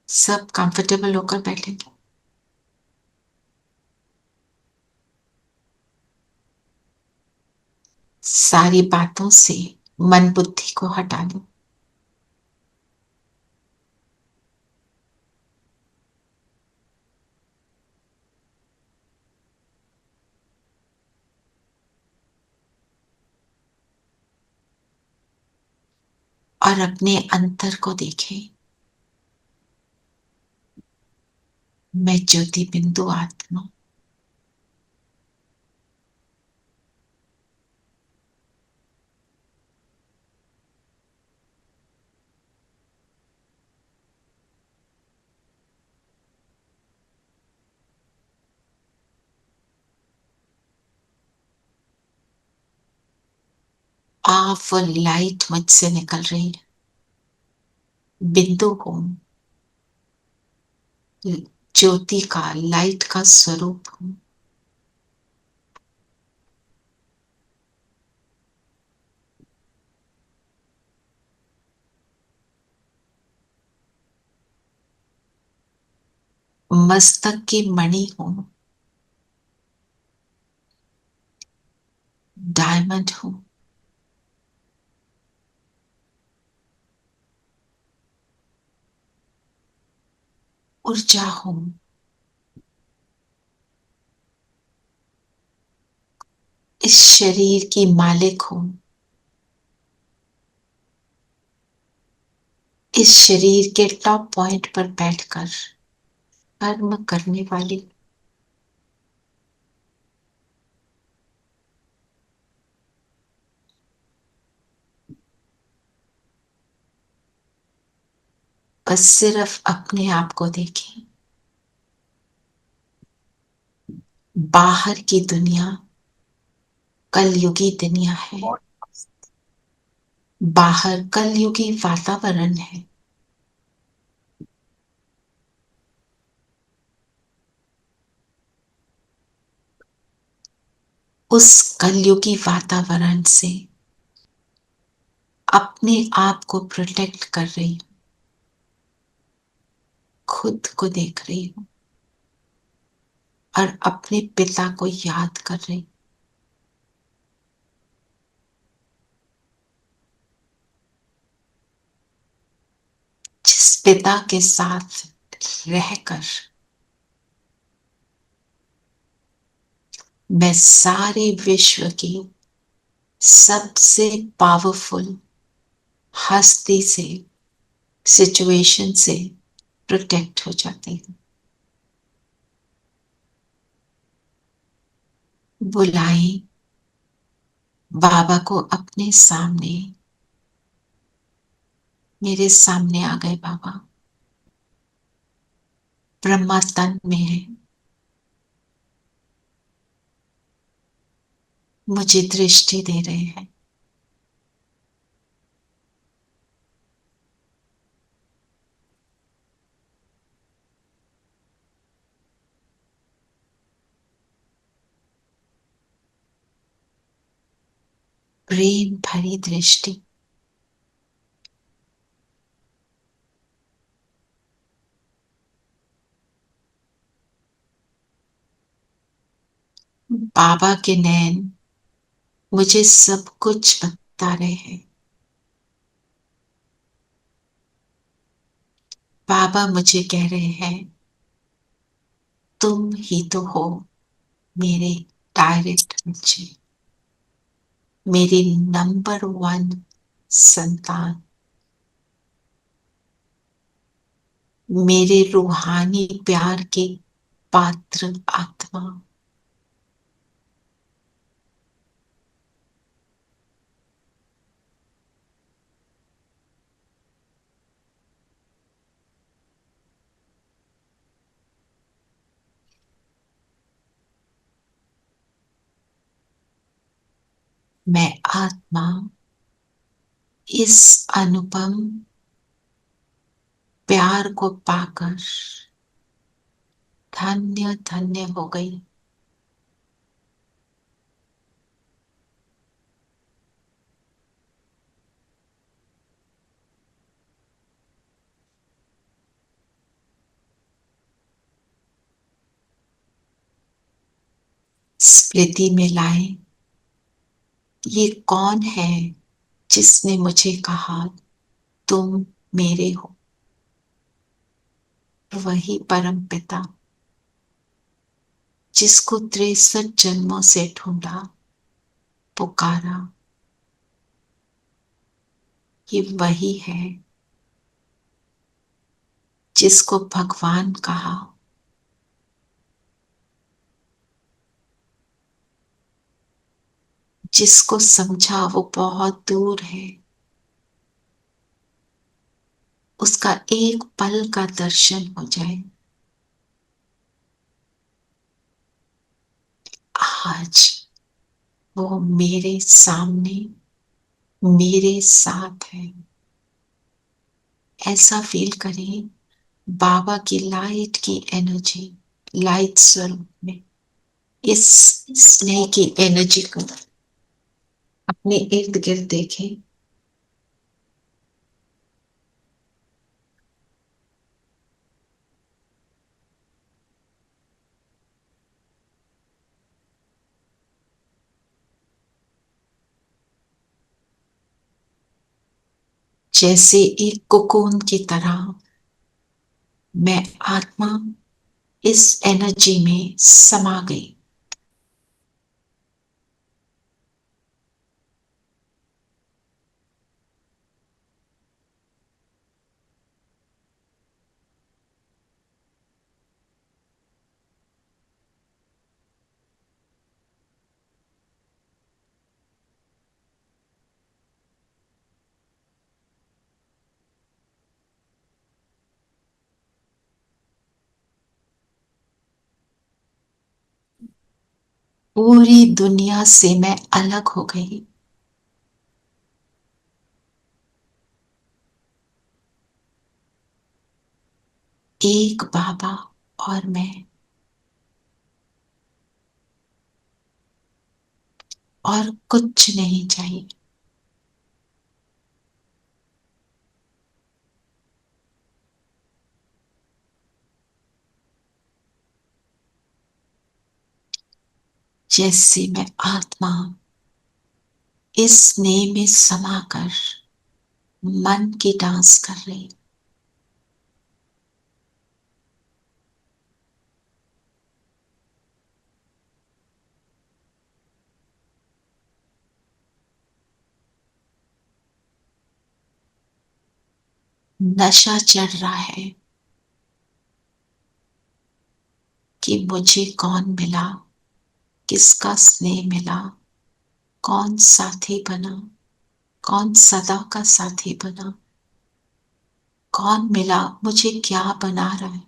सब कंफर्टेबल होकर बैठेंगे। सारी बातों से मन बुद्धि को हटा दो। और अपने अंतर को देखें। मैं ज्योति बिंदु आत्मा। आप वो लाइट मुझसे निकल रही है। बिंदु हूं, ज्योति का, लाइट का स्वरूप हूं। मस्तक की मणि हूं। डायमंड हूं। ऊर्जा हूं। इस शरीर की मालिक हूं। इस शरीर के टॉप पॉइंट पर बैठकर कर्म करने वाली। बस सिर्फ अपने आप को देखें। बाहर की दुनिया कलयुगी दुनिया है। बाहर कलयुगी वातावरण है। उस कलयुगी वातावरण से अपने आप को प्रोटेक्ट कर रही हूं। खुद को देख रही हूं और अपने पिता को याद कर रही हूं। जिस पिता के साथ रहकर मैं सारे विश्व की सबसे पावरफुल हस्ती से, सिचुएशन से प्रोटेक्ट हो जाती हूँ। बुलाएं बाबा को अपने सामने। मेरे सामने आ गए बाबा। ब्रह्मा तन में है। मुझे दृष्टि दे रहे हैं। प्रेम भरी दृष्टि। बाबा के नैन मुझे सब कुछ बता रहे हैं। बाबा मुझे कह रहे हैं, तुम ही तो हो मेरे डायरेक्ट बच्चे, मेरी नंबर वन संतान, मेरे रूहानी प्यार के पात्र आत्मा। मैं आत्मा इस अनुपम प्यार को पाकर धन्य धन्य हो गई। स्मृति में लाए, ये कौन है जिसने मुझे कहा तुम मेरे हो। वही परम पिता जिसको 63 जन्मों से ढूंढा, पुकारा, ये वही है जिसको भगवान कहा। जिसको समझा वो बहुत दूर है, उसका एक पल का दर्शन हो जाए। आज वो मेरे सामने मेरे साथ है। ऐसा फील करें बाबा की लाइट की एनर्जी, लाइट स्वरूप में इस स्नेह की एनर्जी को अपने इर्द गिर्द देखें। जैसे एक कोकून की तरह मैं आत्मा इस एनर्जी में समा गई। पूरी दुनिया से मैं अलग हो गई। एक बाबा और मैं, और कुछ नहीं चाहिए। जैसे मैं आत्मा इस स्नेह में समाकर मन की डांस कर रही, नशा चढ़ रहा है कि मुझे कौन मिला, किसका स्नेह मिला, कौन साथी बना, कौन सदा का साथी बना, कौन मिला, मुझे क्या बना रहा है।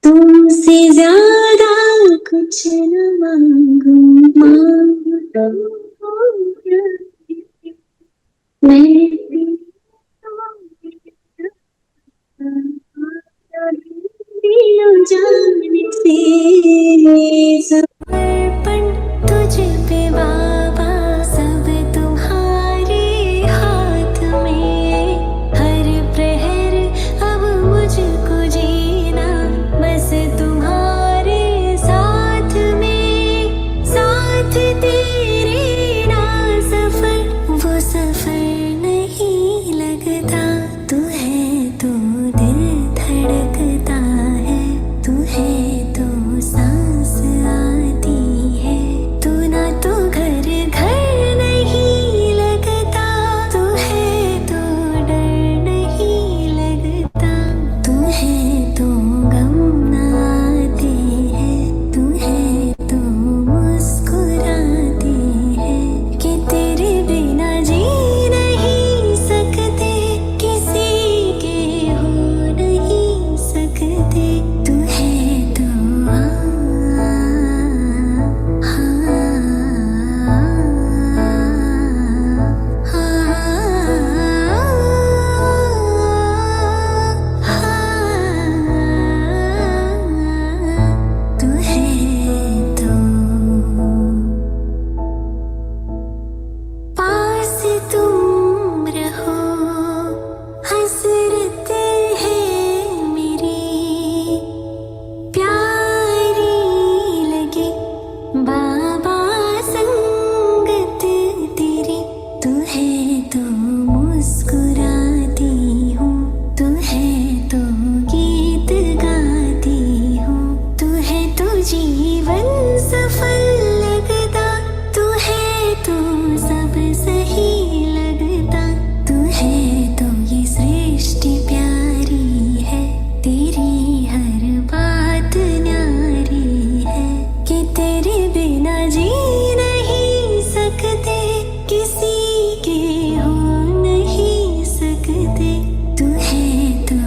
तुमसे ज्यादा कुछ न मांगू, मांगू मैं दिलो जाने से समर्पण तुझ पे बाबा, सब तुम्हारे हाथ में। हर प्रहर अब मुझको जीना बस तुम्हारे साथ में, साथ तेरे जीवन सफल लगता, तू है तो सब सही लगता, तू है तो ये सृष्टि प्यारी है, तेरी हर बात न्यारी है, कि तेरे बिना जी नहीं सकते, किसी के हो नहीं सकते, तू है तो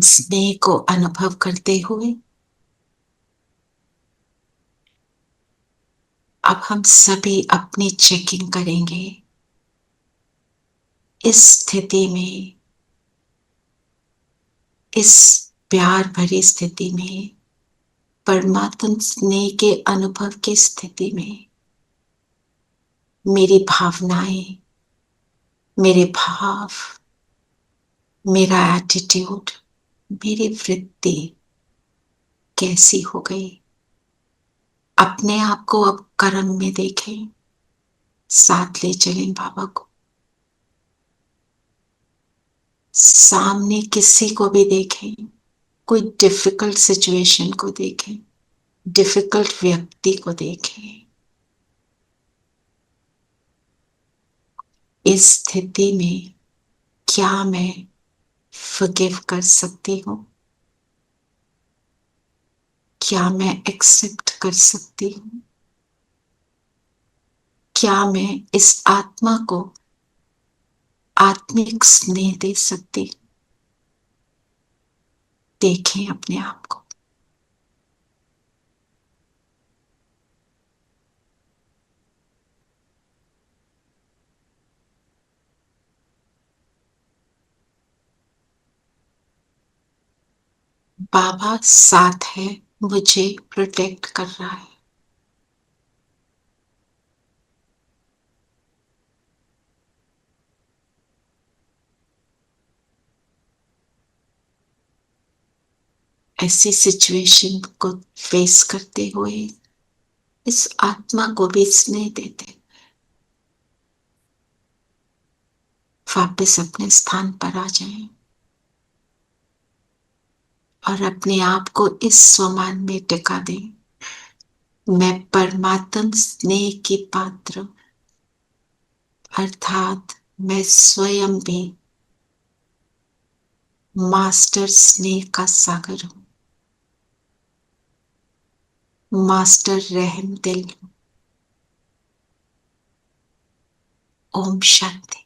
स्नेह को अनुभव करते हुए अब हम सभी अपनी चेकिंग करेंगे। इस स्थिति में, इस प्यार भरी स्थिति में, परमात्म स्नेह के अनुभव की स्थिति में मेरी भावनाएं, मेरे भाव, मेरा एटीट्यूड, मेरी वृत्ति कैसी हो गई। अपने आप को अब कर्म में देखें, साथ ले चलें बाबा को। सामने किसी को भी देखें, कोई डिफिकल्ट सिचुएशन को देखें, डिफिकल्ट व्यक्ति को देखें। इस स्थिति में क्या मैं फॉरगिव कर सकती हूँ? क्या मैं एक्सेप्ट कर सकती हूँ? क्या मैं इस आत्मा को आत्मिक स्नेह दे सकती हूँ? देखें अपने आप को। बाबा साथ है, मुझे प्रोटेक्ट कर रहा है। ऐसी सिचुएशन को फेस करते हुए इस आत्मा को भी स्नेह देते, वापस अपने स्थान पर आ जाएं और अपने आप को इस स्वमान में टिका दें। मैं परमात्म स्नेह की पात्र, अर्थात मैं स्वयं भी मास्टर स्नेह का सागर हूं, मास्टर रहम दिल हूं। ओम शांति।